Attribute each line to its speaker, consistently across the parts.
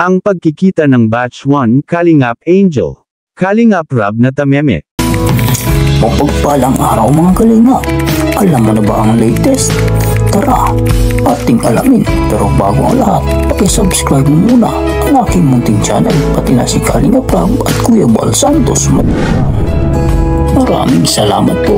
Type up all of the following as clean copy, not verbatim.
Speaker 1: Ang pagkikita ng Batch 1 Kalingap Angel, Kalingap Rab na Tameme.
Speaker 2: Mapagpalang araw mga kalingap. Alam mo na ba ang latest? Tara, ating alamin. Pero bago ang lahat, paki-subscribe mo muna ang aking munting channel, pati na si Kalingap Rab at Kuya Bal Santos. Maraming salamat po.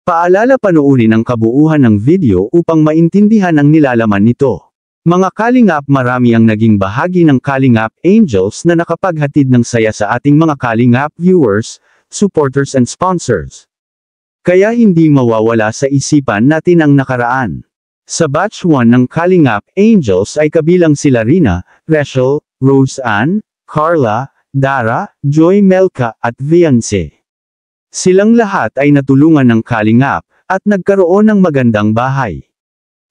Speaker 1: Paalala, panoorin ang kabuuan ng video upang maintindihan ang nilalaman nito. Mga Kalingap, marami ang naging bahagi ng Kalingap Angels na nakapaghatid ng saya sa ating mga Kalingap viewers, supporters and sponsors. Kaya hindi mawawala sa isipan natin ang nakaraan. Sa Batch 1 ng Kalingap Angels ay kabilang sila Rina, Rachel, Rose Ann, Carla, Dara, Joy Melka at Viance. Silang lahat ay natulungan ng Kalingap at nagkaroon ng magandang bahay.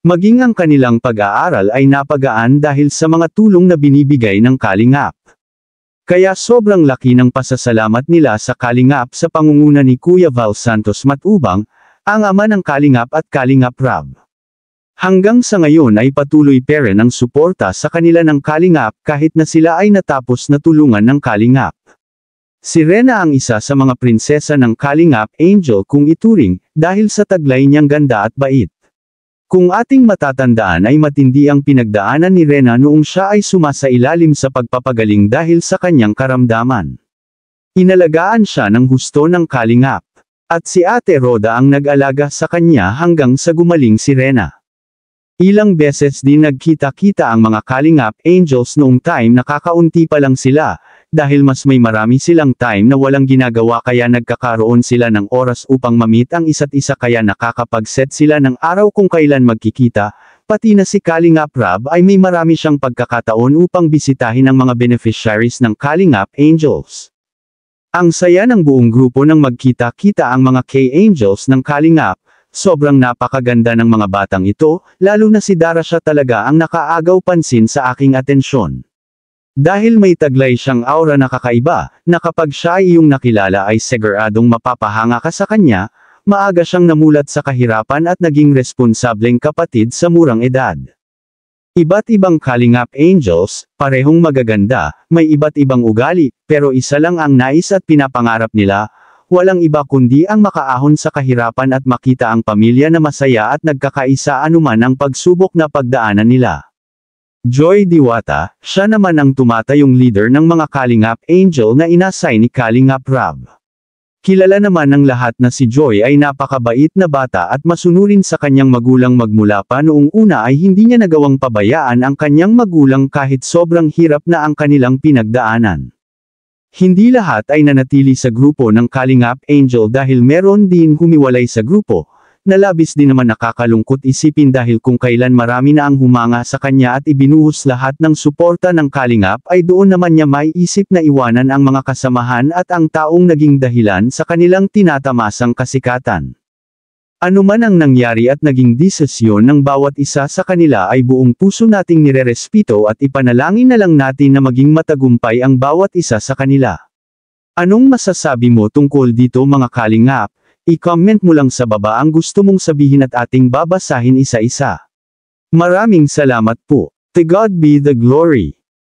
Speaker 1: Maging ang kanilang pag-aaral ay napagaan dahil sa mga tulong na binibigay ng Kalingap. Kaya sobrang laki ng pasasalamat nila sa Kalingap sa pangunguna ni Kuya Bal Santos Matubang, ang ama ng Kalingap at Kalingap Rab. Hanggang sa ngayon ay patuloy pa rin ang suporta sa kanila ng Kalingap kahit na sila ay natapos na tulungan ng Kalingap. Si Rena ang isa sa mga prinsesa ng Kalingap Angel kung ituring, dahil sa taglay niyang ganda at bait. Kung ating matatandaan ay matindi ang pinagdaanan ni Rena noong siya ay sumasailalim sa pagpapagaling dahil sa kanyang karamdaman. Inalagaan siya ng husto ng Kalingap. At si Ate Roda ang nag-alaga sa kanya hanggang sa gumaling si Rena. Ilang beses din nagkita-kita ang mga Kalingap Angels noong time na kakaunti pa lang sila, dahil mas may marami silang time na walang ginagawa kaya nagkakaroon sila ng oras upang ma-meet ang isa't isa kaya nakakapag-set sila ng araw kung kailan magkikita, pati na si Kalingap Rab ay may marami siyang pagkakataon upang bisitahin ang mga beneficiaries ng Kalingap Angels. Ang saya ng buong grupo nang magkita-kita ang mga K-Angels ng Kalingap. Sobrang napakaganda ng mga batang ito, lalo na si Dara, siya talaga ang nakaagaw pansin sa aking atensyon. Dahil may taglay siyang aura na kakaiba, na kapag siya ay iyong nakilala ay siguradong mapapahanga ka sa kanya, maaga siyang namulat sa kahirapan at naging responsableng kapatid sa murang edad. Iba't ibang Kalingap Angels, parehong magaganda, may iba't ibang ugali, pero isa lang ang nais at pinapangarap nila. Walang iba kundi ang makaahon sa kahirapan at makita ang pamilya na masaya at nagkakaisa anuman ang pagsubok na pagdaanan nila. Joy Diwata, siya naman ang tumatayong leader ng mga Kalingap Angel na inasay ni Kalingap Rab. Kilala naman ng lahat na si Joy ay napakabait na bata at masunurin sa kanyang magulang magmula pa noong una ay hindi niya nagawang pabayaan ang kanyang magulang kahit sobrang hirap na ang kanilang pinagdaanan. Hindi lahat ay nanatili sa grupo ng Kalingap Angel dahil meron din humiwalay sa grupo, na labis din naman nakakalungkot isipin dahil kung kailan marami na ang humanga sa kanya at ibinuhos lahat ng suporta ng Kalingap ay doon naman niya may isip na iwanan ang mga kasamahan at ang taong naging dahilan sa kanilang tinatamasang kasikatan. Ano man ang nangyari at naging desisyon ng bawat isa sa kanila ay buong puso nating nirerespeto at ipanalangin na lang natin na maging matagumpay ang bawat isa sa kanila. Anong masasabi mo tungkol dito mga Kalingap? I-comment mo lang sa baba ang gusto mong sabihin at ating babasahin isa-isa. Maraming salamat po. To God be the glory.